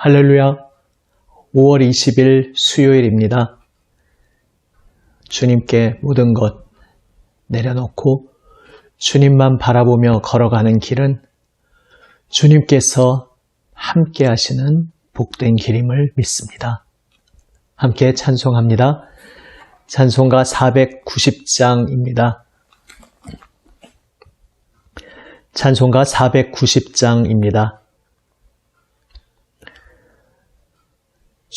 할렐루야. 5월 20일 수요일입니다. 주님께 모든 것 내려놓고 주님만 바라보며 걸어가는 길은 주님께서 함께 하시는 복된 길임을 믿습니다. 함께 찬송합니다. 찬송가 490장입니다. 찬송가 490장입니다.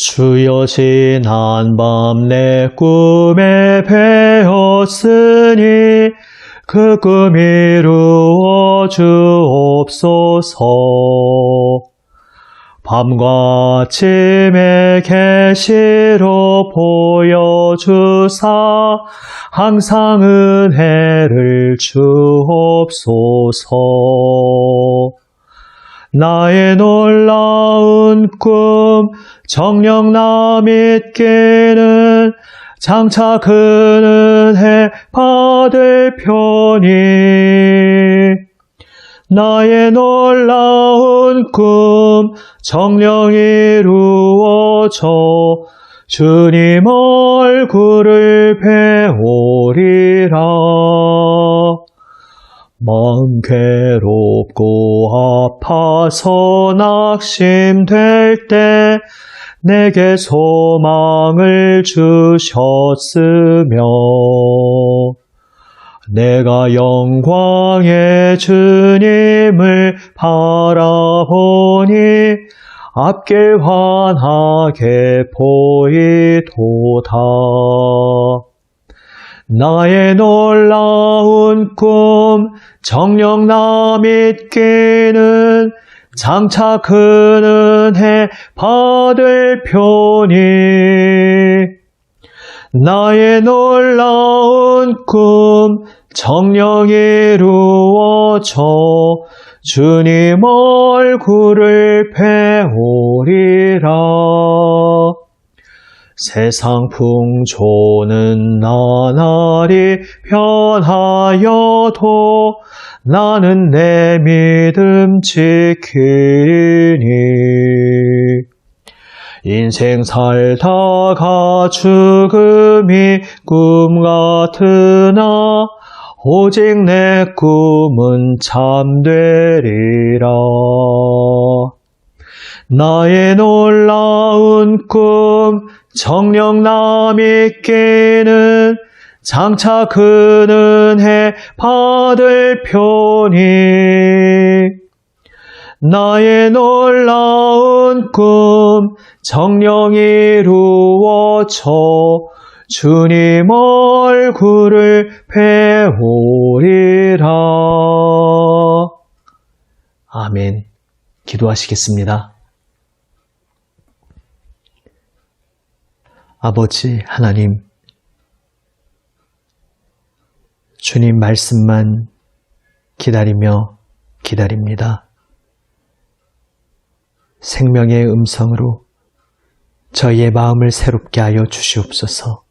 주여 지난 밤 내 꿈에 배었으니 그 꿈 이루어 주옵소서. 밤과 아침에 계시로 보여주사 항상 은혜를 주옵소서. 나의 놀라운 꿈 정녕 나 믿기는 장차 그 은혜 받을 편이. 나의 놀라운 꿈 정녕 이루어져 주님 얼굴을 배우리라. 마음 괴롭고 아파서 낙심될 때 내게 소망을 주셨으며 내가 영광의 주님을 바라보니 앞길 환하게 보이도다. 나의 놀라운 꿈 정녕 나 믿기는 장차 큰 은혜 받을 편이. 나의 놀라운 꿈 정녕 이루어져 주님 얼굴을 배우리라. 세상 풍조는 나날이 변하여도 나는 내 믿음 지키니. 인생 살다가 죽음이 꿈 같으나 오직 내 꿈은 참되리라. 나의 놀라운 꿈 정녕 나 믿기는 장차 큰 은혜 받을 편이. 나의 놀라운 꿈 정녕 이루어져 주님 얼굴을 배우리라. 아멘. 기도하시겠습니다. 아버지 하나님, 주님 말씀만 기다리며 기다립니다. 생명의 음성으로 저희의 마음을 새롭게 하여 주시옵소서.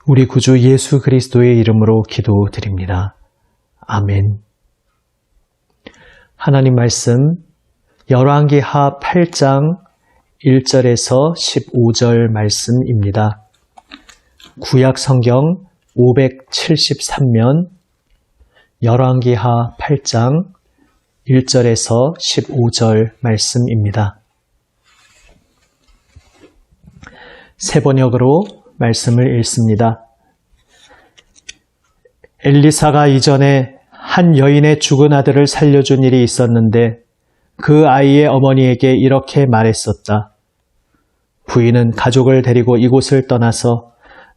우리 구주 예수 그리스도의 이름으로 기도드립니다. 아멘. 하나님 말씀 열왕기하 8장 1절에서 15절 말씀입니다. 구약 성경 573면 열왕기하 8장 1절에서 15절 말씀입니다. 새 번역으로 말씀을 읽습니다. 엘리사가 이전에 한 여인의 죽은 아들을 살려준 일이 있었는데 그 아이의 어머니에게 이렇게 말했었다. 부인은 가족을 데리고 이곳을 떠나서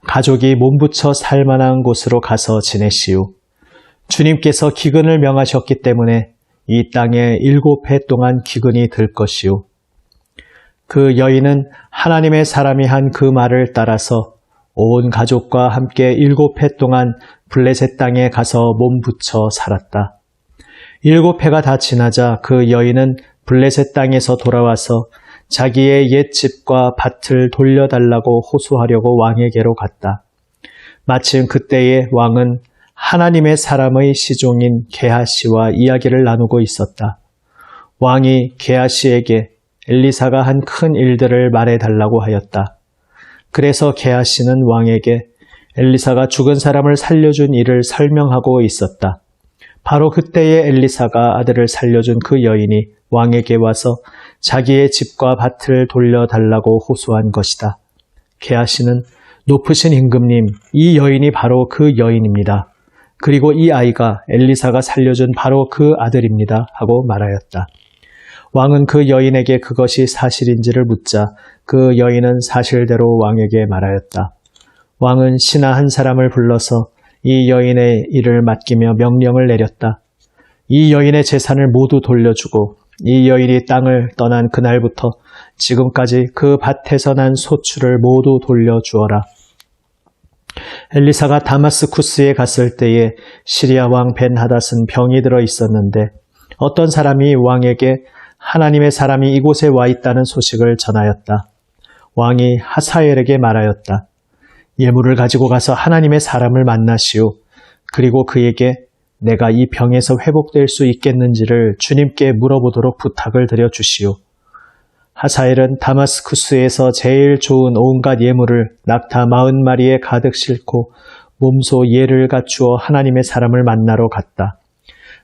가족이 몸부쳐 살만한 곳으로 가서 지내시오. 주님께서 기근을 명하셨기 때문에 이 땅에 7해 동안 기근이 들 것이오. 그 여인은 하나님의 사람이 한 그 말을 따라서 온 가족과 함께 7해 동안 블레셋 땅에 가서 몸부쳐 살았다. 7해가 다 지나자 그 여인은 블레셋 땅에서 돌아와서 자기의 옛 집과 밭을 돌려달라고 호소하려고 왕에게로 갔다. 마침 그때에 왕은 하나님의 사람의 시종인 게하시와 이야기를 나누고 있었다. 왕이 게하시에게 엘리사가 한 큰 일들을 말해달라고 하였다. 그래서 게하시는 왕에게 엘리사가 죽은 사람을 살려준 일을 설명하고 있었다. 바로 그때에 엘리사가 아들을 살려준 그 여인이 왕에게 와서 자기의 집과 밭을 돌려달라고 호소한 것이다. 게하시는 높으신 임금님, 이 여인이 바로 그 여인입니다. 그리고 이 아이가 엘리사가 살려준 바로 그 아들입니다. 하고 말하였다. 왕은 그 여인에게 그것이 사실인지를 묻자 그 여인은 사실대로 왕에게 말하였다. 왕은 신하 한 사람을 불러서 이 여인의 일을 맡기며 명령을 내렸다. 이 여인의 재산을 모두 돌려주고 이 여인이 땅을 떠난 그날부터 지금까지 그 밭에서 난 소출을 모두 돌려주어라. 엘리사가 다마스쿠스에 갔을 때에 시리아 왕 벤하닷은 병이 들어 있었는데 어떤 사람이 왕에게 하나님의 사람이 이곳에 와 있다는 소식을 전하였다. 왕이 하사엘에게 말하였다. 예물을 가지고 가서 하나님의 사람을 만나시오. 그리고 그에게 내가 이 병에서 회복될 수 있겠는지를 주님께 물어보도록 부탁을 드려주시오. 하사엘은 다마스쿠스에서 제일 좋은 온갖 예물을 낙타 40마리에 가득 싣고 몸소 예를 갖추어 하나님의 사람을 만나러 갔다.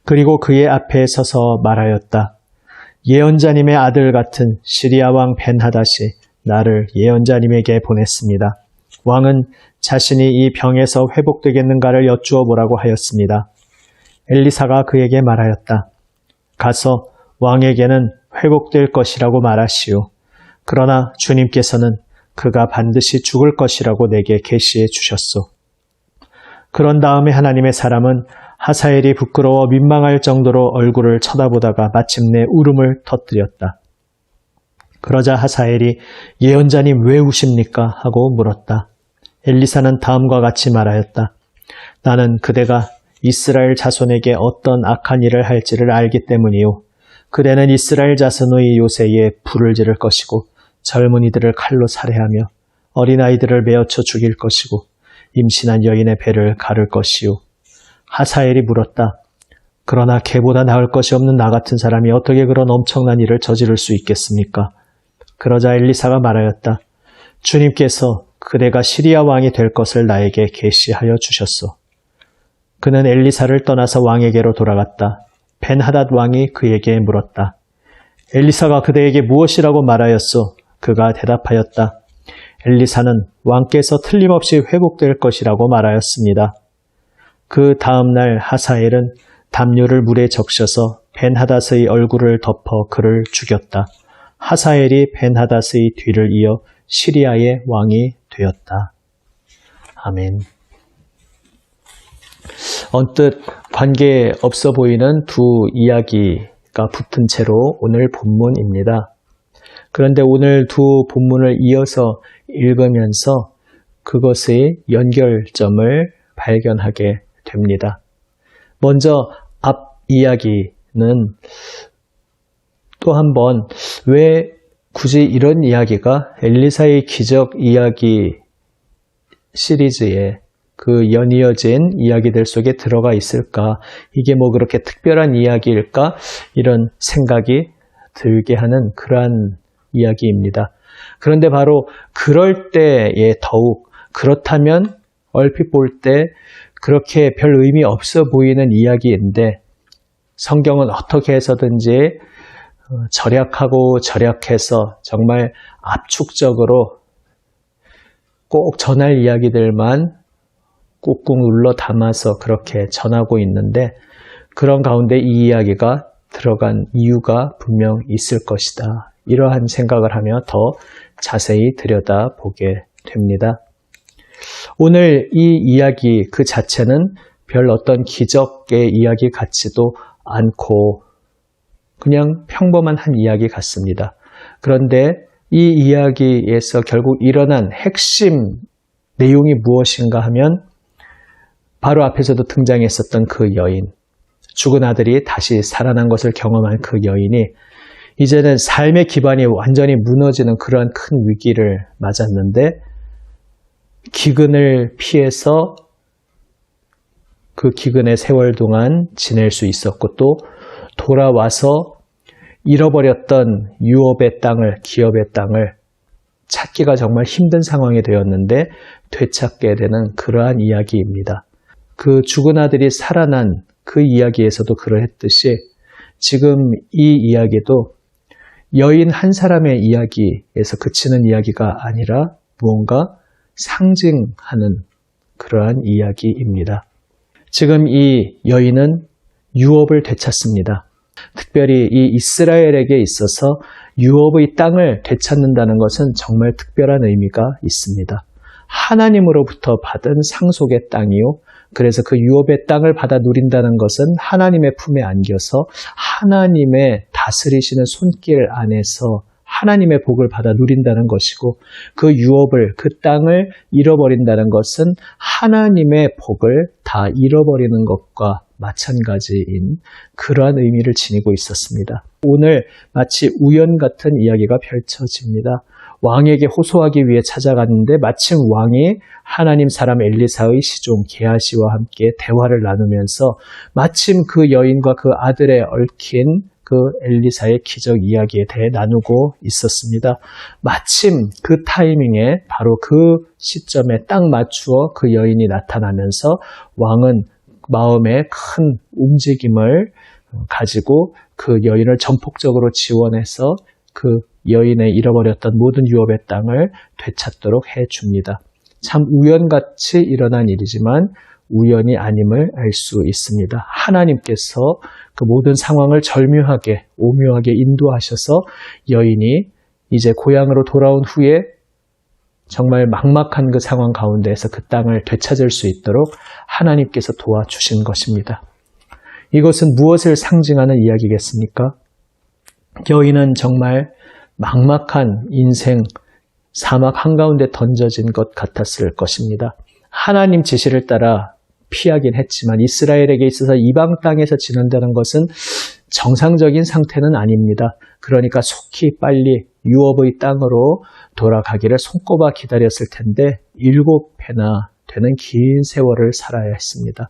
그리고 그의 앞에 서서 말하였다. 예언자님의 아들 같은 시리아 왕 벤하닷이 나를 예언자님에게 보냈습니다. 왕은 자신이 이 병에서 회복되겠는가를 여쭈어 보라고 하였습니다. 엘리사가 그에게 말하였다. 가서 왕에게는 회복될 것이라고 말하시오. 그러나 주님께서는 그가 반드시 죽을 것이라고 내게 계시해 주셨소. 그런 다음에 하나님의 사람은 하사엘이 부끄러워 민망할 정도로 얼굴을 쳐다보다가 마침내 울음을 터뜨렸다. 그러자 하사엘이 예언자님 왜 우십니까? 하고 물었다. 엘리사는 다음과 같이 말하였다. 나는 그대가 이스라엘 자손에게 어떤 악한 일을 할지를 알기 때문이요. 그대는 이스라엘 자손의 요새에 불을 지를 것이고 젊은이들을 칼로 살해하며 어린아이들을 메어쳐 죽일 것이고 임신한 여인의 배를 가를 것이요. 하사엘이 물었다. 그러나 개보다 나을 것이 없는 나 같은 사람이 어떻게 그런 엄청난 일을 저지를 수 있겠습니까? 그러자 엘리사가 말하였다. 주님께서 그대가 시리아 왕이 될 것을 나에게 계시하여 주셨소. 그는 엘리사를 떠나서 왕에게로 돌아갔다. 벤하닷 왕이 그에게 물었다. 엘리사가 그대에게 무엇이라고 말하였소? 그가 대답하였다. 엘리사는 왕께서 틀림없이 회복될 것이라고 말하였습니다. 그 다음 날 하사엘은 담요를 물에 적셔서 벤하닷의 얼굴을 덮어 그를 죽였다. 하사엘이 벤하닷의 뒤를 이어 시리아의 왕이 되었다. 아멘. 언뜻 관계없어 보이는 두 이야기가 붙은 채로 오늘 본문입니다. 그런데 오늘 두 본문을 이어서 읽으면서 그것의 연결점을 발견하게 됩니다. 먼저 앞 이야기는 또 한 번 왜 굳이 이런 이야기가 엘리사의 기적 이야기 시리즈에 그 연이어진 이야기들 속에 들어가 있을까? 이게 뭐 그렇게 특별한 이야기일까? 이런 생각이 들게 하는 그러한 이야기입니다. 그런데 바로 그럴 때에 더욱 그렇다면 얼핏 볼 때 그렇게 별 의미 없어 보이는 이야기인데 성경은 어떻게 해서든지 절약하고 절약해서 정말 압축적으로 꼭 전할 이야기들만 꾹꾹 눌러 담아서 그렇게 전하고 있는데 그런 가운데 이 이야기가 들어간 이유가 분명 있을 것이다. 이러한 생각을 하며 더 자세히 들여다보게 됩니다. 오늘 이 이야기 그 자체는 별 어떤 기적의 이야기 같지도 않고 그냥 평범한 한 이야기 같습니다. 그런데 이 이야기에서 결국 일어난 핵심 내용이 무엇인가 하면 바로 앞에서도 등장했었던 그 여인, 죽은 아들이 다시 살아난 것을 경험한 그 여인이 이제는 삶의 기반이 완전히 무너지는 그러한 큰 위기를 맞았는데 기근을 피해서 그 기근의 세월 동안 지낼 수 있었고 또 돌아와서 잃어버렸던 유업의 땅을, 기업의 땅을 찾기가 정말 힘든 상황이 되었는데 되찾게 되는 그러한 이야기입니다. 그 죽은 아들이 살아난 그 이야기에서도 그러했듯이 지금 이 이야기도 여인 한 사람의 이야기에서 그치는 이야기가 아니라 무언가 상징하는 그러한 이야기입니다. 지금 이 여인은 유업을 되찾습니다. 특별히 이 이스라엘에게 있어서 유업의 땅을 되찾는다는 것은 정말 특별한 의미가 있습니다. 하나님으로부터 받은 상속의 땅이요. 그래서 그 유업의 땅을 받아 누린다는 것은 하나님의 품에 안겨서 하나님의 다스리시는 손길 안에서 하나님의 복을 받아 누린다는 것이고, 그 유업을, 그 땅을 잃어버린다는 것은 하나님의 복을 다 잃어버리는 것과 마찬가지인 그러한 의미를 지니고 있었습니다. 오늘 마치 우연 같은 이야기가 펼쳐집니다. 왕에게 호소하기 위해 찾아갔는데 마침 왕이 하나님 사람 엘리사의 시종 게하시와 함께 대화를 나누면서 마침 그 여인과 그 아들에 얽힌 그 엘리사의 기적 이야기에 대해 나누고 있었습니다. 마침 그 타이밍에 바로 그 시점에 딱 맞추어 그 여인이 나타나면서 왕은 마음에 큰 움직임을 가지고 그 여인을 전폭적으로 지원해서 그 여인의 잃어버렸던 모든 유업의 땅을 되찾도록 해줍니다. 참 우연같이 일어난 일이지만 우연이 아님을 알 수 있습니다. 하나님께서 그 모든 상황을 절묘하게 오묘하게 인도하셔서 여인이 이제 고향으로 돌아온 후에 정말 막막한 그 상황 가운데에서 그 땅을 되찾을 수 있도록 하나님께서 도와주신 것입니다. 이것은 무엇을 상징하는 이야기겠습니까? 여인은 정말 막막한 인생 사막 한가운데 던져진 것 같았을 것입니다. 하나님 지시를 따라 피하긴 했지만 이스라엘에게 있어서 이방 땅에서 지낸다는 것은 정상적인 상태는 아닙니다. 그러니까 속히 빨리 유업의 땅으로 돌아가기를 손꼽아 기다렸을 텐데 7회나 되는 긴 세월을 살아야 했습니다.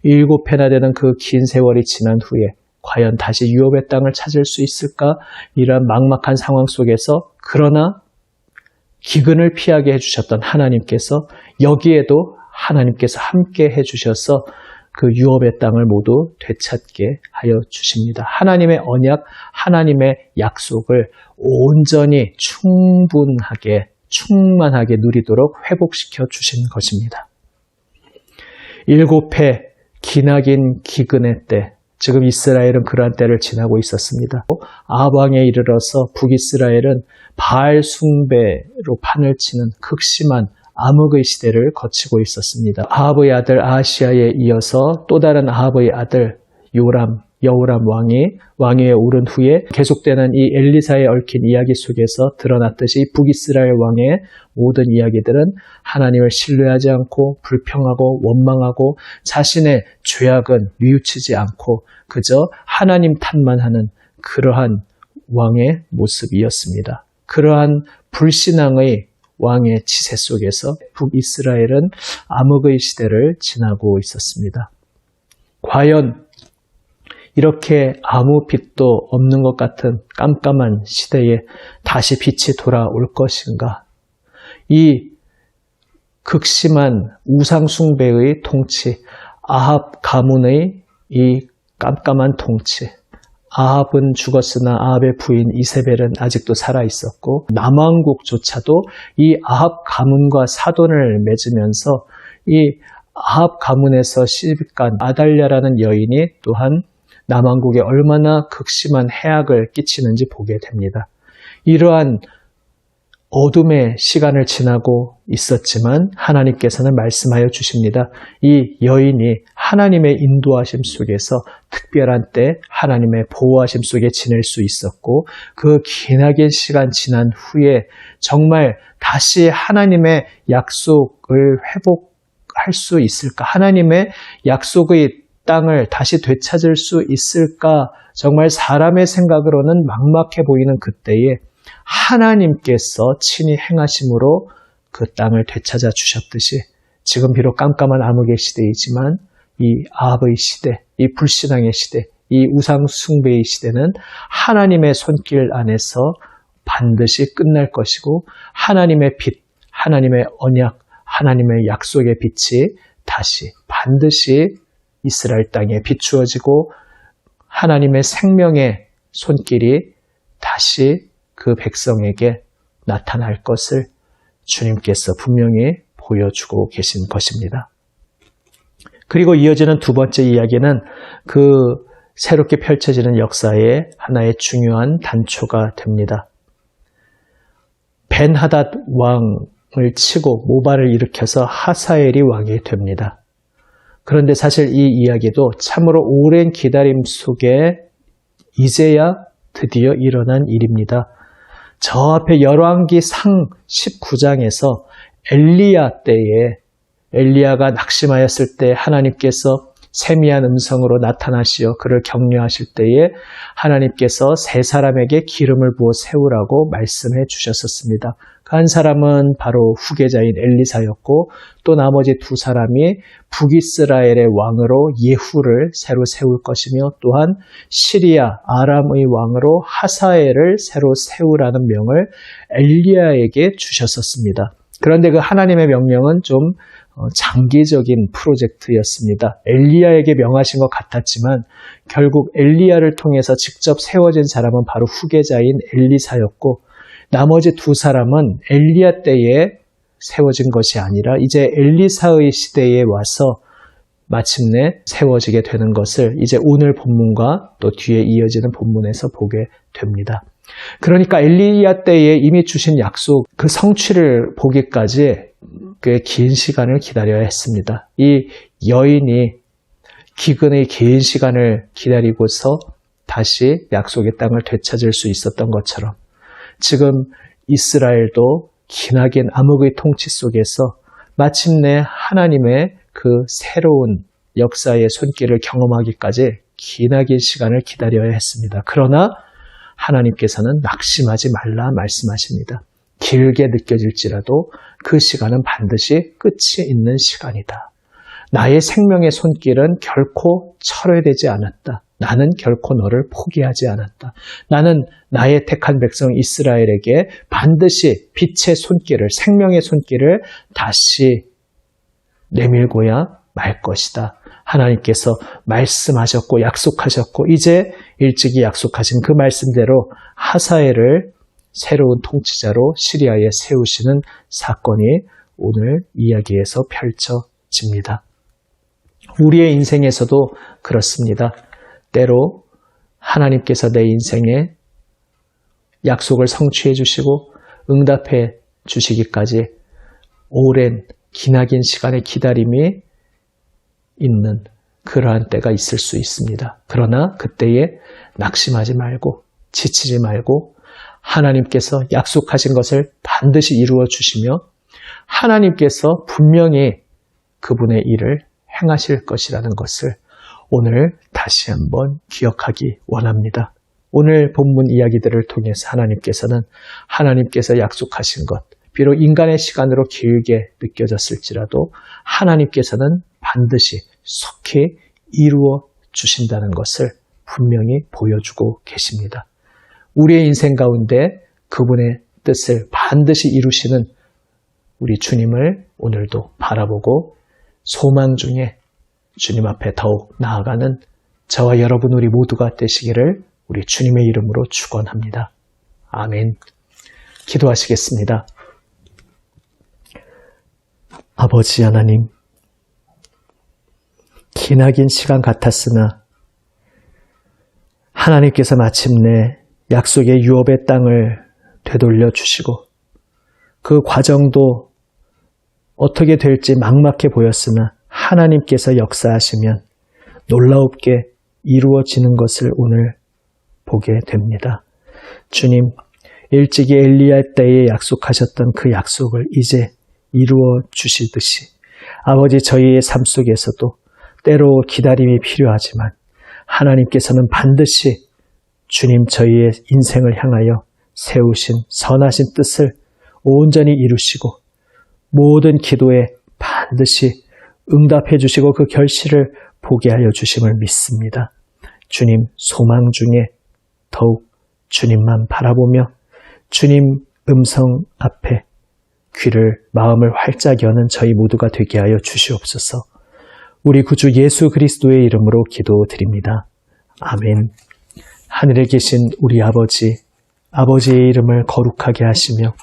7회나 되는 그 긴 세월이 지난 후에 과연 다시 유업의 땅을 찾을 수 있을까? 이런 막막한 상황 속에서 그러나 기근을 피하게 해주셨던 하나님께서 여기에도 하나님께서 함께 해주셔서 그 유업의 땅을 모두 되찾게 하여 주십니다. 하나님의 언약, 하나님의 약속을 온전히 충분하게, 충만하게 누리도록 회복시켜 주신 것입니다. 7회 기나긴 기근의 때, 지금 이스라엘은 그러한 때를 지나고 있었습니다. 아합 왕에 이르러서 북이스라엘은 바알 숭배로 판을 치는 극심한 암흑의 시대를 거치고 있었습니다. 아합의 아들 아하시야에 이어서 또 다른 아합의 아들 여호람 왕이 왕위에 오른 후에 계속되는 이 엘리사에 얽힌 이야기 속에서 드러났듯이 북이스라엘 왕의 모든 이야기들은 하나님을 신뢰하지 않고 불평하고 원망하고 자신의 죄악은 뉘우치지 않고 그저 하나님 탓만 하는 그러한 왕의 모습이었습니다. 그러한 불신앙의 왕의 치세 속에서 북이스라엘은 암흑의 시대를 지나고 있었습니다. 과연 이렇게 아무 빛도 없는 것 같은 깜깜한 시대에 다시 빛이 돌아올 것인가? 이 극심한 우상 숭배의 통치, 아합 가문의 이 깜깜한 통치, 아합은 죽었으나 아합의 부인 이세벨은 아직도 살아있었고 남왕국조차도 이 아합 가문과 사돈을 맺으면서 이 아합 가문에서 시집간 아달랴라는 여인이 또한 남왕국에 얼마나 극심한 해악을 끼치는지 보게 됩니다. 이러한 어둠의 시간을 지나고 있었지만 하나님께서는 말씀하여 주십니다. 이 여인이 하나님의 인도하심 속에서 특별한 때 하나님의 보호하심 속에 지낼 수 있었고 그 기나긴 시간 지난 후에 정말 다시 하나님의 약속을 회복할 수 있을까? 하나님의 약속의 땅을 다시 되찾을 수 있을까? 정말 사람의 생각으로는 막막해 보이는 그때에 하나님께서 친히 행하심으로 그 땅을 되찾아 주셨듯이 지금 비록 깜깜한 암흑의 시대이지만 이 아합의 시대, 이 불신앙의 시대, 이 우상 숭배의 시대는 하나님의 손길 안에서 반드시 끝날 것이고 하나님의 빛, 하나님의 언약, 하나님의 약속의 빛이 다시 반드시 이스라엘 땅에 비추어지고 하나님의 생명의 손길이 다시 그 백성에게 나타날 것을 주님께서 분명히 보여주고 계신 것입니다. 그리고 이어지는 두 번째 이야기는 그 새롭게 펼쳐지는 역사의 하나의 중요한 단초가 됩니다. 벤하닷 왕을 치고 모발을 일으켜서 하사엘이 왕이 됩니다. 그런데 사실 이 이야기도 참으로 오랜 기다림 속에 이제야 드디어 일어난 일입니다. 저 앞에 열왕기 상 19장에서 엘리야 때에 엘리야가 낙심하였을 때 하나님께서 세미한 음성으로 나타나시어 그를 격려하실 때에 하나님께서 세 사람에게 기름을 부어 세우라고 말씀해 주셨었습니다. 그 한 사람은 바로 후계자인 엘리사였고 또 나머지 두 사람이 북이스라엘의 왕으로 예후를 새로 세울 것이며 또한 시리아 아람의 왕으로 하사엘을 새로 세우라는 명을 엘리야에게 주셨었습니다. 그런데 그 하나님의 명령은 좀 장기적인 프로젝트였습니다. 엘리야에게 명하신 것 같았지만 결국 엘리야를 통해서 직접 세워진 사람은 바로 후계자인 엘리사였고 나머지 두 사람은 엘리야 때에 세워진 것이 아니라 이제 엘리사의 시대에 와서 마침내 세워지게 되는 것을 이제 오늘 본문과 또 뒤에 이어지는 본문에서 보게 됩니다. 그러니까 엘리야 때에 이미 주신 약속 그 성취를 보기까지 꽤 긴 시간을 기다려야 했습니다. 이 여인이 기근의 긴 시간을 기다리고서 다시 약속의 땅을 되찾을 수 있었던 것처럼 지금 이스라엘도 기나긴 암흑의 통치 속에서 마침내 하나님의 그 새로운 역사의 손길을 경험하기까지 기나긴 시간을 기다려야 했습니다. 그러나 하나님께서는 낙심하지 말라 말씀하십니다. 길게 느껴질지라도 그 시간은 반드시 끝이 있는 시간이다. 나의 생명의 손길은 결코 철회되지 않았다. 나는 결코 너를 포기하지 않았다. 나는 나의 택한 백성 이스라엘에게 반드시 빛의 손길을, 생명의 손길을 다시 내밀고야 말 것이다. 하나님께서 말씀하셨고 약속하셨고 이제 일찍이 약속하신 그 말씀대로 하사엘을 새로운 통치자로 시리아에 세우시는 사건이 오늘 이야기에서 펼쳐집니다. 우리의 인생에서도 그렇습니다. 때로 하나님께서 내 인생에 약속을 성취해 주시고 응답해 주시기까지 오랜 기나긴 시간의 기다림이 있는 그러한 때가 있을 수 있습니다. 그러나 그때에 낙심하지 말고 지치지 말고 하나님께서 약속하신 것을 반드시 이루어 주시며 하나님께서 분명히 그분의 일을 행하실 것이라는 것을 오늘 다시 한번 기억하기 원합니다. 오늘 본문 이야기들을 통해서 하나님께서 약속하신 것, 비록 인간의 시간으로 길게 느껴졌을지라도 하나님께서는 반드시 속히 이루어 주신다는 것을 분명히 보여주고 계십니다. 우리의 인생 가운데 그분의 뜻을 반드시 이루시는 우리 주님을 오늘도 바라보고 소망 중에 주님 앞에 더욱 나아가는 저와 여러분 우리 모두가 되시기를 우리 주님의 이름으로 축원합니다. 아멘. 기도하시겠습니다. 아버지 하나님, 기나긴 시간 같았으나 하나님께서 마침내 약속의 유업의 땅을 되돌려 주시고 그 과정도 어떻게 될지 막막해 보였으나 하나님께서 역사하시면 놀라웁게 이루어지는 것을 오늘 보게 됩니다. 주님, 일찍이 엘리야 때에 약속하셨던 그 약속을 이제 이루어 주시듯이 아버지 저희의 삶 속에서도 때로 기다림이 필요하지만 하나님께서는 반드시 주님 저희의 인생을 향하여 세우신 선하신 뜻을 온전히 이루시고 모든 기도에 반드시 응답해 주시고 그 결실을 보게 하여 주심을 믿습니다. 주님 소망 중에 더욱 주님만 바라보며 주님 음성 앞에 귀를, 마음을 활짝 여는 저희 모두가 되게 하여 주시옵소서. 우리 구주 예수 그리스도의 이름으로 기도드립니다. 아멘. 하늘에 계신 우리 아버지, 아버지의 이름을 거룩하게 하시며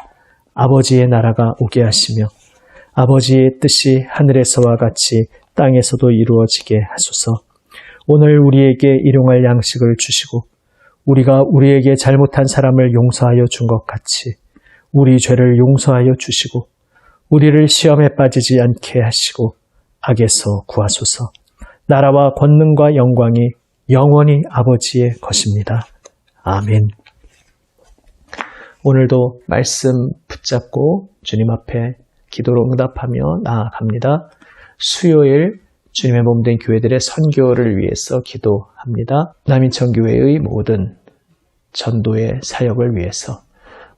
아버지의 나라가 오게 하시며 아버지의 뜻이 하늘에서와 같이 땅에서도 이루어지게 하소서. 오늘 우리에게 일용할 양식을 주시고 우리가 우리에게 잘못한 사람을 용서하여 준 것 같이 우리 죄를 용서하여 주시고 우리를 시험에 빠지지 않게 하시고 악에서 구하소서. 나라와 권능과 영광이 영원히 아버지의 것입니다. 아멘. 오늘도 말씀 붙잡고 주님 앞에 기도로 응답하며 나아갑니다. 수요일 주님의 몸된 교회들의 선교를 위해서 기도합니다. 남인천교회의 모든 전도의 사역을 위해서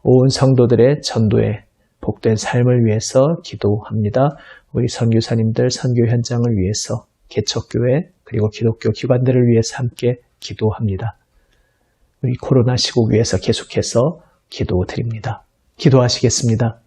온 성도들의 전도의 복된 삶을 위해서 기도합니다. 우리 선교사님들 선교 현장을 위해서 개척교회 그리고 기독교 기관들을 위해서 함께 기도합니다. 우리 코로나 시국 위해서 계속해서 기도드립니다. 기도하시겠습니다.